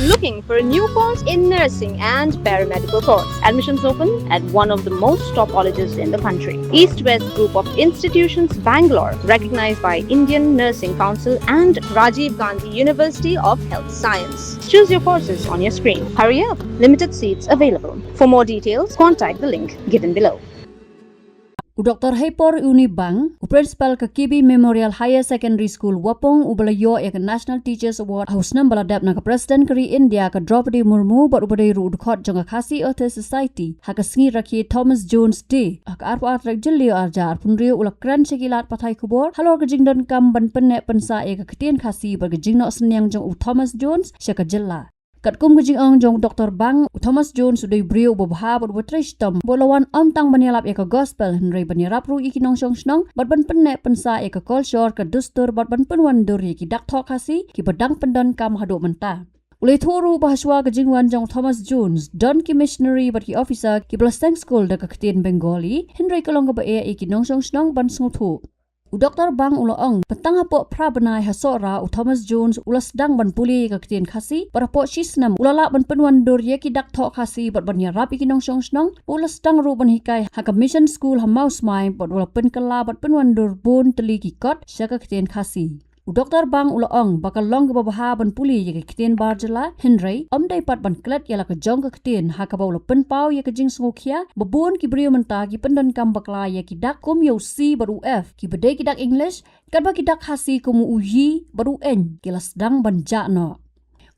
Looking for a new course in nursing and paramedical course? Admissions open at one of the most top colleges in the country. East West Group of Institutions, Bangalore, recognized by Indian Nursing Council and Rajiv Gandhi University of Health Science. Choose your courses on your screen. Hurry up, limited seats available. For more details, contact the link given below. Dr. Hepor Unibang, Principal ke Kibi Memorial Higher Secondary School Wapong ubalayo ke National Teachers Award hausnam baladap na ke President keri India ke Draupadi Murmu bat ubadai ru udkhot jonga khasi Earth Society haka sengi rakhi Thomas Jones Day haka arpu atrak jelio arja arpun rio ulak kran sekilat patai kubor halor ke jingdon kam ban penek pensa e ke ketien khasi bar ke jingno senyang jong Thomas Jones syaka jella. Kat kum gejing ang jong Dr. Bang Thomas Jones sudai brio babha bat batrish tom bolawan tang banyalap eka gospel henry banyarap ru iki nong song snong bat ban penek pensa eka culture ke dustur bat ban penwandur iki dak thok hasi ki badang pendon kam hado menta ulai thoru bahaswa gejing wan jong Thomas Jones don ki missionary bat ki officer ki blessing school da ketien Bengali henry kalong ka ba iki nong song snong ban sngotu Dr. Bang Uloong petang hapok prabenai hasora Thomas Jones ulas sedang ban puli ke ketien khasi parapok sisnam ulala ban penwandur ye ki dak thok khasi bat ban yarap iki nong song snong ulas sedang ru ban hikai haka mission school ha mouse mai bat ula pen kala bat penwandur bun teli ki kot syaka ketien khasi Dr. Bang Uloong bakal long ke babaha ban puli ye ke ketien barjela Henry dai pat ban klet yala ke jong ke ketien haka ba ula pen pau ye ke jing sngokia babun ki brio menta ki pendon kam bakla ye ki dak kum yo C baru F ki bedai ki dak English kat ba ki dak hasi kumu uyi baru N kila sedang ban jakno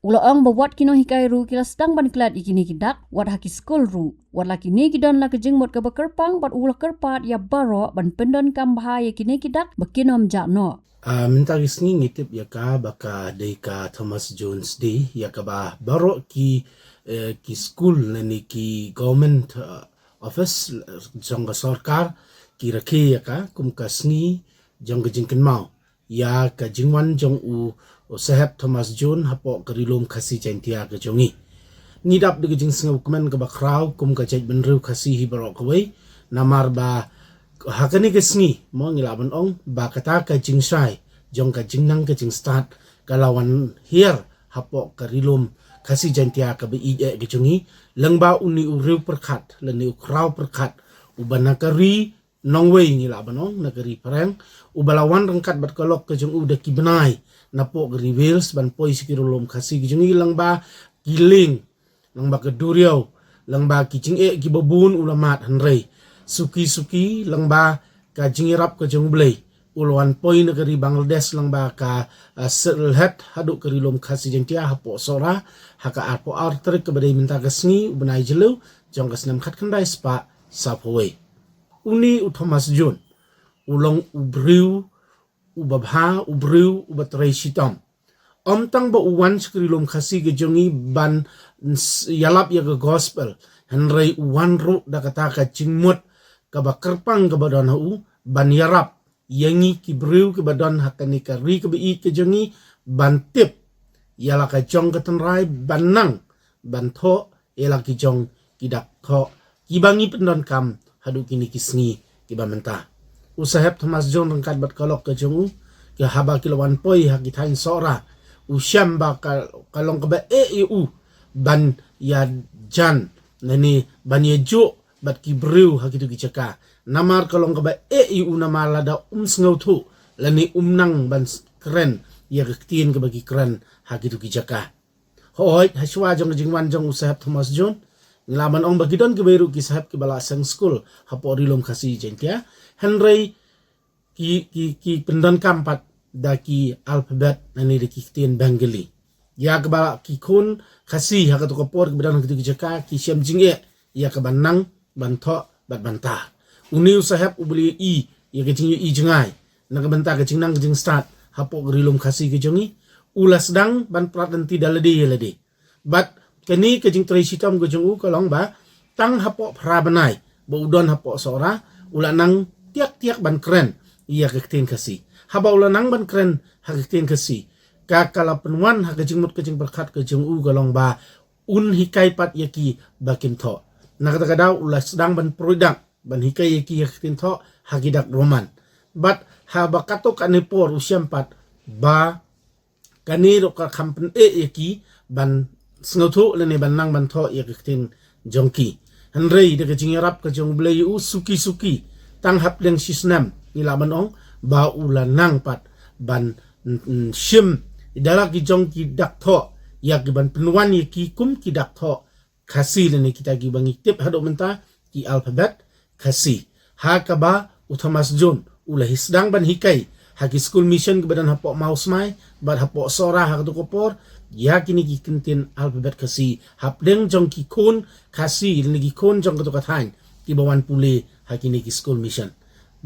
Uloong bawat kino hikai ru kila sedang ban klet ikini ki dak wat haki school ru wat laki ni ki don la ke jing mot ke bakerpang bat ulah kerpat ya baro ban pendon kam bahaya kini ki dak bakinom jakno minta kisni ngitip ya ka baka day ka Thomas Jones Day ya ka ba baro ki school nani ki government office jong sarkar ki rakhe ya ka kum kasni jong jingken mau ya ka jingwan jong u sahab Thomas Jones hapo kerilum khasi chantia ka jongi ngidap de jing singa kumen ka ba kraw kum ka chaj benru khasi hi baro kawai namar ba hakani kesni mo ngilaban ong ba kata ka jingsai jong ka jingnang ka jing start kalawan here hapo karilum kasi jantia ka bi ije ke chungi langba uni uriu perkhat lani ukraw perkhat ubana kari nongwei ngilaban ong nagari parang ubalawan rangkat bat kalok ka jung uda kibenai napo gari wheels ban poi sikirulum kasi ke chungi langba giling langba keduriau langba kicing ki babun ulamat hanrei suki langba ka jingirap ka jong blay uluan poi negeri Bangladesh langba ka selhat haduk kerilum khasi jengtia hapo sora haka arpo artrik ke badai minta kesni benai jelu jong kesnam khat kandai spa sapoi uni Thomas Jones ulong ubriu ubabha ubriu ubatrai sitam tang ba uwan kerilum khasi ke jongi ban yalap ya ke gospel henry uwan ru da kata ka jingmut kaba kerpang ke badan hu ban yarap yangi ki brew ke badan hakani kari ke bi ke jongi ban tip yala ka jong ke tenrai banang ban tho yala ki jong ki dak tho ki bangi pendon kam hadu kini kisngi ki bamenta usahab Thomas Jones rangkat bat kalok ke jongu ke haba kilawan poi haki tain sora usyam ba kalong ke ba EU ban ya jan nani ban ya jo bat ki brew hakitu ki caka namar kalong kaba EU namar lada sngau thu lani nang ban kren ya ketien ke bagi kren hakitu ki caka hoi haswa jong jingwan jong usahab Thomas Jones nglaman ong bagi don ke beru ki sahab ke bala sang school hapo rilom khasi jentia Henry ki pendon kampat da ki alphabet nani de ki ketien Bengali ya ke bala ki kun khasi hakatu kapor ke badan hakitu ki caka ki syam jinge ya ke banang banto bat bantah uni usahab ubeli ya kecing i jengai nak bantah kecing nang kecing start hapo gerilum khasi kejongi ulas dang ban prat nanti dalade bat keni kecing trai sitam kejongu kalong ba tang hapo prabanai ba udon hapo sora ulanang tiak ban keren iya kekten khasi haba ulanang ban keren hakekten khasi kakala penwan hakecing mut kecing berkat kejongu kalong ba hikai pat yaki bakin tho nakata ulas sedang ban produk ban hikai yaki yakin tho hakidak roman but habakato kanipor usyam pat ba kaniro ka kampen yaki ban sngotu le ni banang bantho ya kitin jongki hanrei de kajing yarap ka jong blei u suki tang hap leng sisnam ni laban ong ba ulanang pat ban shim idara ki jongki daktho ya ki ban penwan ye ki kum ki daktho khasi le ni kita ki bangi tip hado menta ki alphabet khasi ha ka ba u Thomas John ula hisdang ban hikai ha ki school mission ke badan hapo maus mai bad hapo sora ha to kopor ya kini ki kintin alphabet khasi hapleng jong ki kun khasi le ki kun jong to kathain ki bawan pule ha kini ki school mission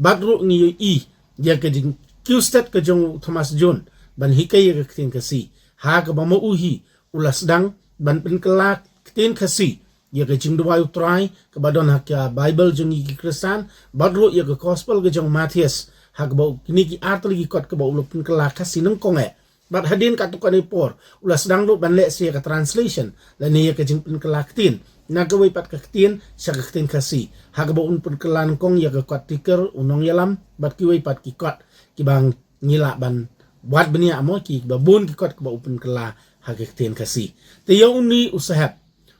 badru ngi i ya ke ding Q-stat ke jong Thomas John ban hikai ya ke tin khasi ha ka ba mo uhi ulas dang ban pen kelak tin khasi ya ke jing dua utrai ke badon ha ka Bible jong ki Kristan badru ya ke gospel ke jong Matthias ha ka ba kini ki artli ki kot ke ba uluk pen kelak khasi nang konge bat hadin katukan ipor ulas dang lu ban le sia ka translation la ni ya ke jing pen kelak tin na ka wai pat ka tin sa ka tin khasi ha ka ba un pen kelan kong ya ka kot tiker unong yalam bat ki wai pat ki kot ki bang ngila ban buat benia amo ki babun ki kot ba upun kela hagekten kasi te yo uni usahap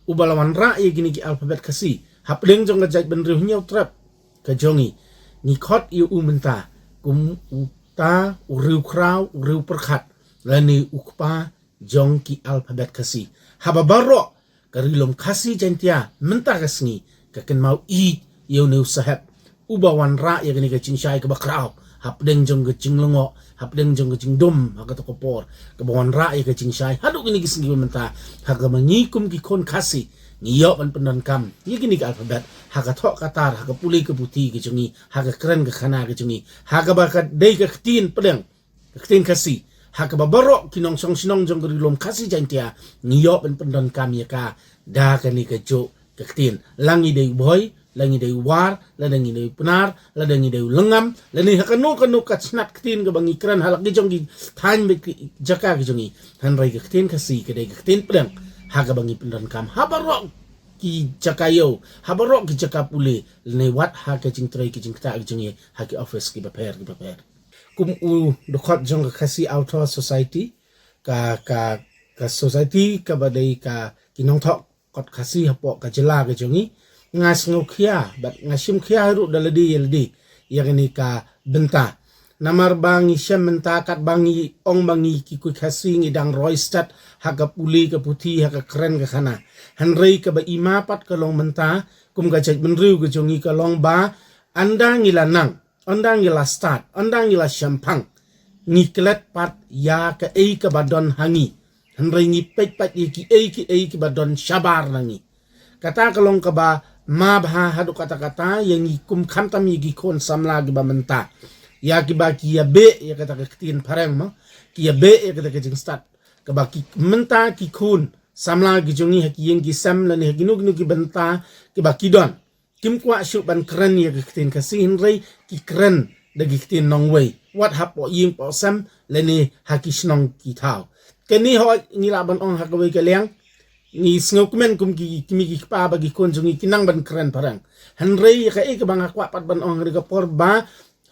ubalawan ra ye gini ki alphabet kasi hapleng jong gajai ben riu nyau trap ka jongi ni kot yu umenta kum uta uriu krau uriu perkhat lani ukpa jong ki alphabet kasi hababaro karilom kasi jantia menta kasni ka ken mau i yo ne usahap ubawan ra ye gini ka cingshai ka bakrau hapdeng jong ke cinglongo hapdeng jong ke cingdom haka to kopor ke bawan ra ye ke cingshai hadu gini gisngi menta haka mangikum ki kon kasi ngiyo ban pendan kam ye gini ke alphabet haka thok katar haka puli ke puti ke jungi haka keren ke khana ke jungi haka bakat dei ke tin pedeng ke tin kasi haka babaro kinong song sinong jong gerilom kasi jantia ngiyo ban pendan kam ye ka da ke ni ke jo ke tin langi dei boy langi dei war langi dei punar langi dei lengam lani hakanu kanu kat snap ktin ke bangi kran halak gi jongi than be jaka gi jongi han rai ke ktin kasi ke dei ke ktin pedang haga bangi pendan kam habarok ki jaka yo habarok ki jaka pule lani wat ha ke jing trai ki jing ta gi jongi ha ki office ki prepare kum u dokot jong kasi auto society ka society ka badai ka kinong thok kot kasi hapo ka jela ke jongi ngas ngokia bat ngasim khia ru daladi yeldi yakni ka benta namar bangi syam menta kat bangi ong bangi ki ku khasi ngi dang roistat haka puli ka puthi haka keren ka khana hanrei ka ba ima pat ka long menta kum ga jaj benriu ka jongi ka long ba anda ngi lanang anda ngi la start anda ngi la syampang ngi klet pat ya ka ei ka badon hangi hanrei ngi pet pat ki ei ki badon syabar nangi kata kalong ka ba ma bha hadu kata-kata yang ikum khamtam yigi kon samla gi bamenta ya ki ba ki ya be ya kata ka tin parang ma ki ya be ya kata ka jing start ka ba ki menta ki kun samla gi jongi ha ki yang ki sam la ne ginu ki benta ki ba ki don kim kwa shu ban kren ya ki tin ka sin rei ki kren da gi tin nong wei wat hap po ying po sam la ne ha ki snong ki thao ke ni ho ni la ban ong ha ka wei ka leng ni sngokumen kum ki kimi ki pa bagi kon jungi kinang ban keren parang hanrei ka e ka bang akwa pat ban ong ri ka por ba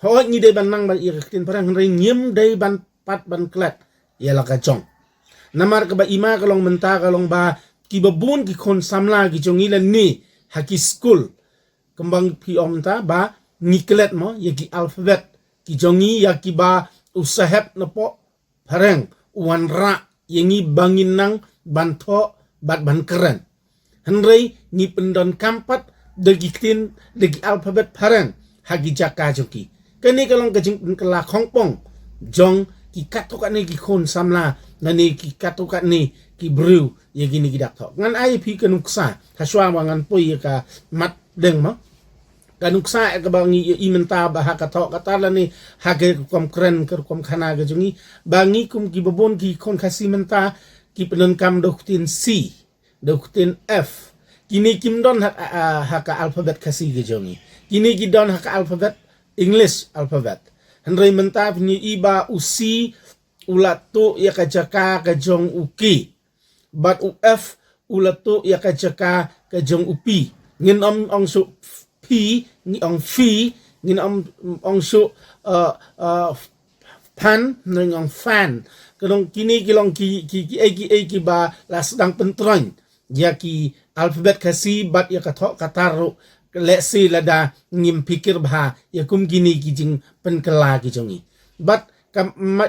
ho ni de ban nang ban i ka tin parang hanrei nyem dei ban pat ban klet ya la ka jong namar ka ba ima ka long menta ka long ba ki babun ki kon samla ki jungi la ni ha ki school kembang pi om ta ba ni klet mo ya ki alphabet ki jongi ya ki ba usahap na po parang uan ra yengi bangin nang ban tho bat ban keren hanrei ni pendon kampat degi tin degi alphabet parang hagi jaka joki kani kalong kajing kala khongpong jong ki katokan ni ki khon samla nani ki katokan ni ki brew ye gini gidak thok ngan ai pi kanuksa haswa wangan poi ka mat deng ma kanuksa ka bangi imenta ba ha kathok katala ni hage kom keren ker kom khana ga jongi bangi kum ki babon ki khon khasi menta ki penon kam doktin C doktin F kini kim don haka alphabet kasi ge jongi kini ki don haka alphabet English alphabet hanrei menta ni iba usi ulatu ya ka jaka ka jong uki bat uf ulatu ya ka jaka ka jong upi ngin ong su p ni ong fi ngin ong su pan ning ong fan Kalong kini kilong ki ba la sedang pentron ya ki alfabet kasi bat ya katok kataru let's say lada ngim pikir bah ya kum gini ki jing penkela ki jongi but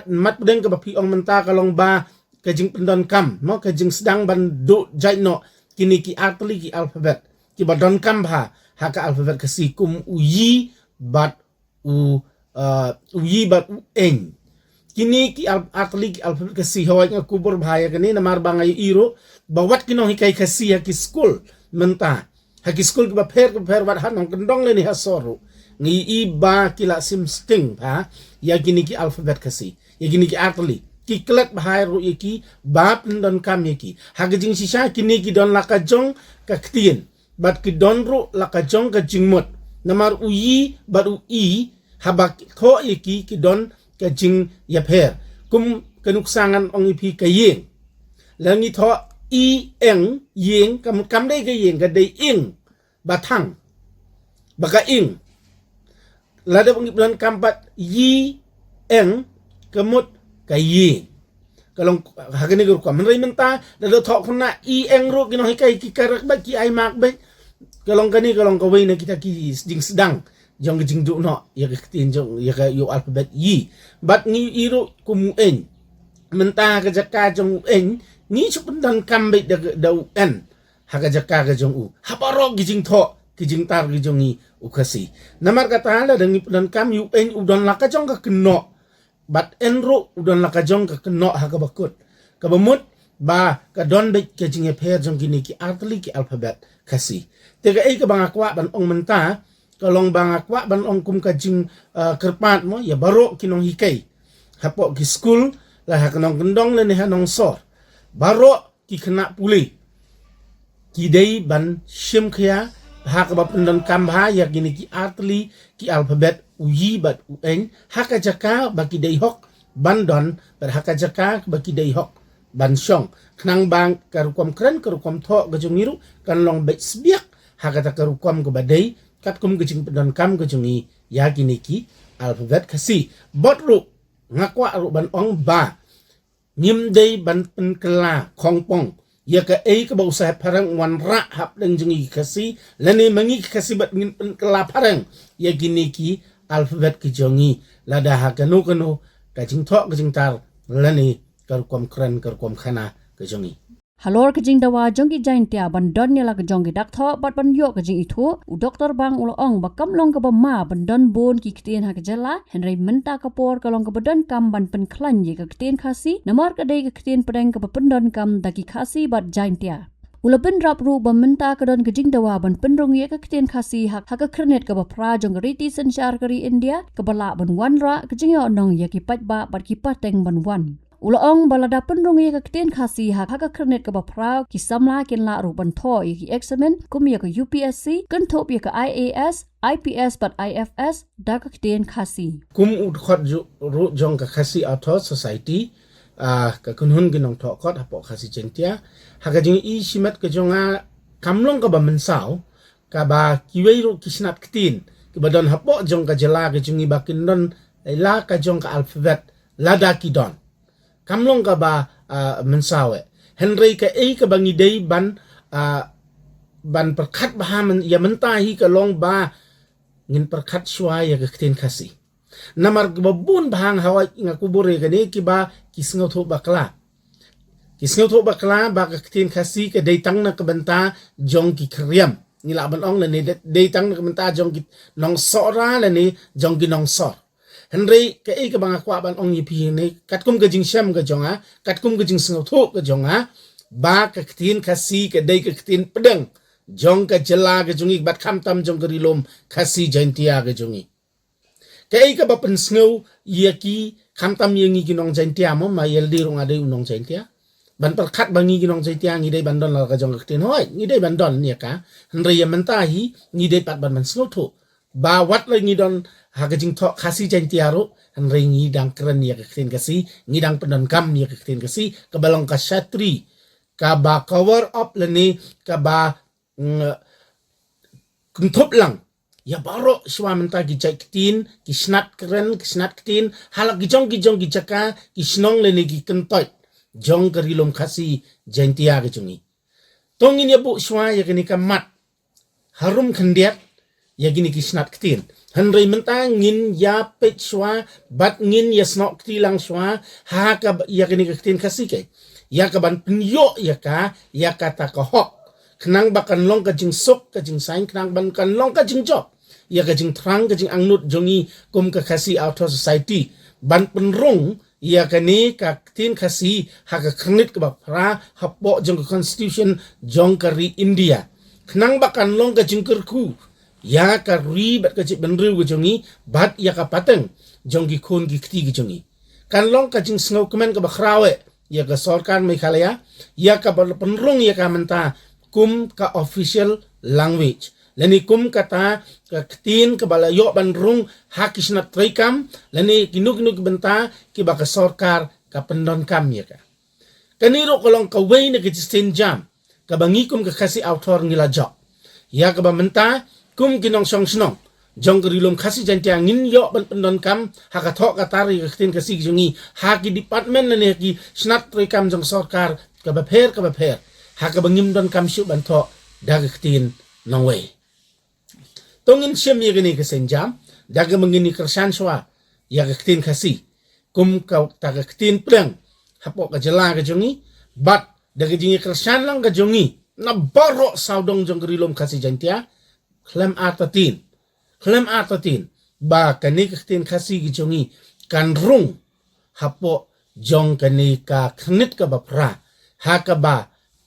mat pedeng ke bapi ong menta kalong ba ke jing pendon kam mo ke jing sedang ban do jai no kini ki artli ki alfabet ki badon kam bah ha ka alfabet kasi kum uyi bat uyi bat en kini ki artli ki alfabet kasi hawai nga kubur bahaya kini namar bangai iro bawat kinong hikai kasi ha ki school menta haki school ke per wat hanong kendong le ni hasoro ngi iba kila sim sting ha ya gini ki alfabet kasi ya gini ki artli ki klet bahai ru ki bab don kam ki hagi jing sisa kini ki don lakajong ka ktien bat ki don ru lakajong ka jingmot namar uyi bat ui habak ko ki don ka jing ya per kum kenuksangan ong ipi ka yeng langi tho i eng yeng kam dai ka yeng ka dai ing batang baka ing lada pengiblan kampat yi eng kemut ka yeng kalong hagani guru kam menrai menta lada thok khna i eng ro kino hikai ki karak ba ki ai mak ba kalong kani kalong kawai na kita ki jing sedang jong jing du no ya ketin jong ya ka yo alfabet yi bat ngi iro kum en menta ka jaka jong en ni chupendan kambe da en haga jaka ga jong u haparo gijing tho gijing tar gijong i ukasi namar kata hala dangi dan kam yu en udon laka jong ka keno bat enro udon laka jong ka keno haga bakut ka bamut ba ka don be ke jinge per jong gini ki artli ki alfabet kasi tega ei ka bangakwa ban ong menta kalong bangakwa ban ong kum ka jing kerpat mo ya baro kinong hikai hapo ki school la hakanong kendong le ne hanong sor baro ki kena puli kidei ban shim khya hak ba pendon kambha ya gini ki artli ki alfabet uyi bat uen haka jaka ba kidei hok bandon ber haka jaka ba kidei hok ban shong knang bang karukom kren karukom tho gajungiru kan long bet sbiak haka ta karukom ko badai kat kum gajing pendon kam gajungi ya gini ki alfabet kasi botru ngakwa ru ban ong ba nyim dei ban penkela khongpong ya ka ei ka bau sa parang wan ra hap deng jengi kasi lani mangi kasi bat ngin penkela parang ya gini ki alfabet ki jongi lada ha kanu ka jing tho ka jing tar lani karukom kren karukom khana ka jongi Halor ke jing dawa jongki jain tia bandon nya la ke jongki dak tho bat ban yo ke jing itu u doktor bang ulo ong bakam long ke ma bandon bon ki ktien ha ke jala henry menta kapor kalong ke badan kam ban pen klan ye ke ktien khasi namar ke dei ke ktien pedeng ke pendon kam daki khasi bat jain tia Ulapin rap ru bamenta ke don ke jing dawa ban penrong ye ke ktien khasi hak hak ke krenet ke bapra jong riti sensyar keri India ke bala ban wan ra ke jing yo nong ye ki pat ba bat ki pateng ban wan Ulaong balada penrong ye ke ktien khasi hak hak kernet ke bapra ki samla kin la ru ban tho ye ki examen kum ye ke UPSC kan thop ye ke IAS IPS bat IFS da ke ktien khasi kum ut khot ru jong ka khasi atho society ka kunhun ginong tho khot hapo khasi chentia haga jing i simat ke jonga kamlong ka ba mensau ka ba kiwei ru kisnat ktien ke badon hapo jong ka jela ke jungi bakin don la ka jong ka alphabet lada ki don kamlong ka ba mensawe henry ka ei ka bangi dei ban perkat bahaman ya mentahi ka long ba ngin perkat shwa ya ka ktien khasi namar babun bahang hawa nga kubure ka ne ki ba kisngo tho bakla ba ka ktien khasi ka dei tang na ka banta jong ki kriam ni la ban ong na ne dei tang na ka banta jong ki nong sora la ne jong ki nong sor Henry ka ei ka banga kwa ban ong yipi ne katkum ka jing sham ka jonga katkum ka jing singo tho ka jonga ba ka ktien khasi ka dei ka ktien pedeng jong ka jela ka jongi bat kham tam jong ka rilom khasi jaintia ka jongi ka ei ka ba pen singo yaki kham tam yengi kinong jaintia mo ma yeldi rong ade unong jaintia ban per khat bangi kinong jaintia ngi dei ban don la ka jong ka ktien hoi ngi dei ban don ne ka Henry ya mentahi ngi dei pat ban singo tho ba wat la ngi don hagajing tho khasi jantiaro Henry ngi dang keren ya ktien kasi ngi dang pendon kam ya ktien kasi ka balong ka shatri ka ba cover up leni ka ba kunthop lang ya baro shwa menta ki jai ktin ki snat keren ki snat ktin halak gijong ki jaka ki snong le ni ki kentoy jong karilom khasi jantia ki chungi tongin ya bu shwa ya kini ka mat harum khandiat ya gini ki snat ktin hanrei menta ngin ya pet shwa bat ngin ya snok ktilang shwa ha ka ya kini ka ktin khasi ke ya ka ban pinyo ya ka ta ka hok kenang bakan long ka jing sok ka jing sain kenang ban kan long ka jing job ya ka jing trang ka jing angnut jongi kum ka khasi out of society ban penrung ya ka ni ka tin khasi ha ka khnit ka pra hapo jong constitution jong kari India kenang bakan long ka jing kerku ya ka ri bat ka jing benru ka jongi bat ya ka pateng jong ki khon ki kti ki jongi kan long ka jing snow kemen ka bakrawe ya ka sarkar Meghalaya ya ka penrung ya ka menta kum ka official language lani kum kata ka ktin ka balayo banrung hakisna traikam lani kinuk benta ki baka sarkar ka pendon kam ya ka kaniro kolong ka way na kistin jam ka bangi kum ka kasi author ngila job ya ka ba menta kum kinong song snong jong karilom khasi jantia ngin yo ban pendon kam haka thok ka tari ka ktin kasi jungi haki department lani ki snat traikam jong sarkar ka ba pher haka bangim don kam shu ban tho daga ktin nong way tongin shem ye gani ka senjam daga mangini kersan shwa ya ka ktin khasi kum ka ta ka ktin prang hapo ka jala ka jongi bat daga jingi kersan lang ka jongi na baro saudong jong karilom khasi jantia klem atatin ba kani ka ktin khasi ki jongi kan rung hapo jong kani ka khnit ka bapra haka ba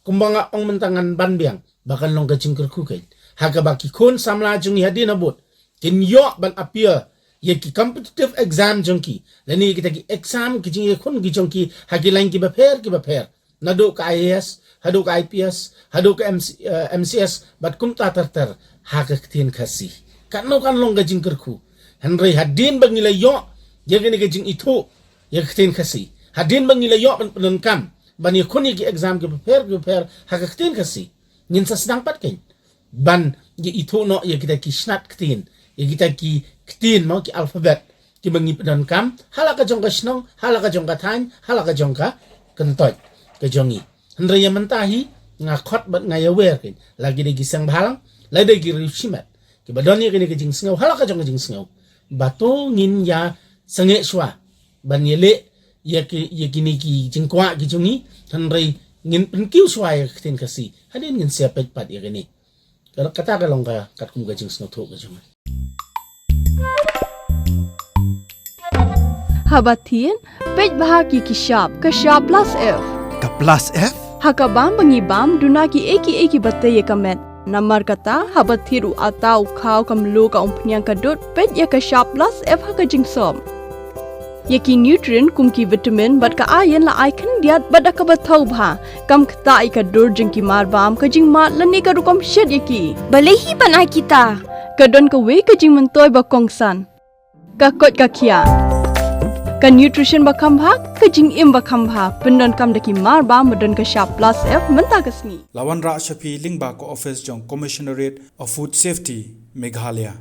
kumbanga ong mentangan banbiang bakan long kacing kerkukai haka ba ki kon samla jungi hadin abot kin yo ban appear ye ki competitive exam jongki lani kita ki exam ki jingi kon ki jongki haki lain ki baper nado ka IAS hado ka IPS hado ka MCS bat kum ta tartar haka ktin khasi kan long kacing kerku henry hadin bangila yo ye gani kacing itu ye ktin khasi hadin bangila yo ban kam ban ye koni ki exam ki prepare haka ktin kasi ngin sa sedang pat ken ban ye itu no ye kita ki snat ktin ye kita ki ktin mau ki alphabet ki bangi pedan kam halaka jong ka snong halaka jong ka than halaka jong ka kentoy ke jongi andre ye mentahi nga khot bat nga ye wer ken lagi de ki sang bhalang la de ki rishimat ki badon ye ken ki jing sngaw halaka jong ka jing sngaw bato ngin ya sange shwa ban ye le ya kini ki jingkwa ki jungi tanrei ngin penkiu swai ktin kasi hadin ngin siapet pat ya kini kata ka long ka kat kum ga jing sno tho ka jungi Habatin pej bahagi ki shop plus F Ka plus F? hakabam bangibam duna ki eki batte ye kamet namar kata habathiru atau khau kamlu ka umpnyang kadut pej ya ka shop plus F haka jingsom yaki nutrient kum ki vitamin bat ka iron la icon diat bat ka bathau bha kam khta ka dur jing ki mar bam ka jing mat lani ka rukom shed yaki balehi banai kita ka don ka we ka jing mentoy ba kongsan ka kot ka khia ka nutrition ba kham bha ka jing im ba kham bha pendon kam daki mar bam don ka sharp plus F menta kasni Lawan Ra Shafi Lingba ko office jong Commissionerate of Food Safety Meghalaya